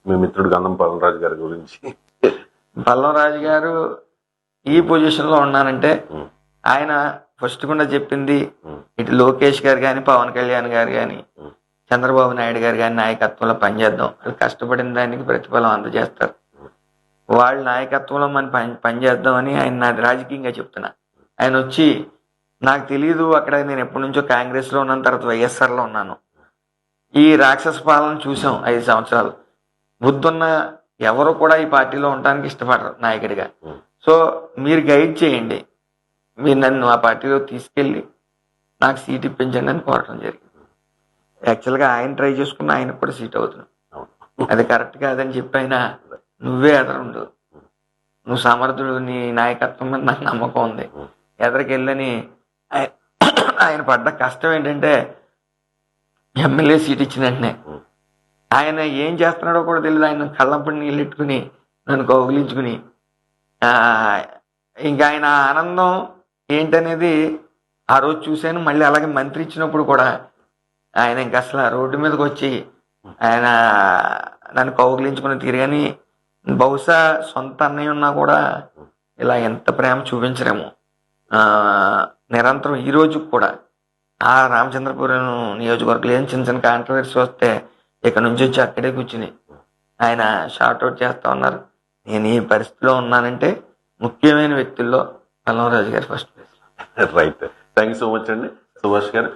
మీ మిత్రుడు గంధం పవన్రాజు గారి గురించి. పల్లంరాజు గారు ఈ పొజిషన్ లో ఉన్నానంటే ఆయన ఫస్ట్ గుండా చెప్పింది ఇటు లోకేష్ గారు కానీ పవన్ కళ్యాణ్ గారు కానీ చంద్రబాబు నాయుడు గారు కానీ నాయకత్వంలో పనిచేద్దాం, వాళ్ళు కష్టపడిన దానికి ప్రతిఫలం అందజేస్తారు, వాళ్ళ నాయకత్వంలో మనం పనిచేద్దామని ఆయన నాది రాజకీయంగా చెప్తున్నా. ఆయన వచ్చి నాకు తెలియదు, అక్కడ నేను ఎప్పటి నుంచో కాంగ్రెస్ లో ఉన్నాను, తర్వాత వైఎస్ఆర్ లో ఉన్నాను, ఈ రాక్షస పాలన చూసాం 5 సంవత్సరాలు, బుద్ధున్న ఎవరు కూడా ఈ పార్టీలో ఉండడానికి ఇష్టపడరు నాయకుడిగా. సో మీరు గైడ్ చేయండి, మీరు నన్ను ఆ పార్టీలో తీసుకెళ్ళి నాకు సీట్ ఇప్పించండి అని కోరటం జరిగింది. యాక్చువల్గా ఆయన ట్రై చేసుకున్న ఆయనకు కూడా సీట్ అవుతుంది, అది కరెక్ట్ కాదని చెప్పి ఆయన నువ్వే ఎదరుండు, నువ్వు సమర్థుడు, నీ నాయకత్వం మీద నాకు నమ్మకం ఉంది, ఎదరికెళ్ళని. ఆయన పడ్డ కష్టం ఏంటంటే ఎమ్మెల్యే సీట్ ఇచ్చిన వెంటనే ఆయన ఏం చేస్తున్నాడో కూడా తెలియదు, ఆయన కళ్ళంపడి నీళ్ళు పెట్టుకుని నన్ను కౌగిలించుకుని ఇంకా ఆయన ఆనందం ఏంటనేది ఆ రోజు చూశాను. మళ్ళీ అలాగే మంత్రి ఇచ్చినప్పుడు కూడా ఆయన ఇంకా అసలు రోడ్డు మీదకి వచ్చి ఆయన నన్ను కౌగిలించుకుని తిరిగని, బహుశా సొంత అన్నయ్య ఉన్నా కూడా ఇలా ఎంత ప్రేమ చూపించరేమో. నిరంతరం ఈ రోజు కూడా ఆ రామచంద్రపురం నియోజకవర్గంలో ఏం చిన్న చిన్న కాంట్రవర్సీ వస్తే ఇక్కడ నుంచి వచ్చి అక్కడే కూర్చుని ఆయన షార్ట్అవుట్ చేస్తా ఉన్నారు. నేను ఈ పరిస్థితిలో ఉన్నానంటే ముఖ్యమైన వ్యక్తుల్లో పల్లంరాజు గారు first place. Right, thank you so much అండి సుభాష్ గారు.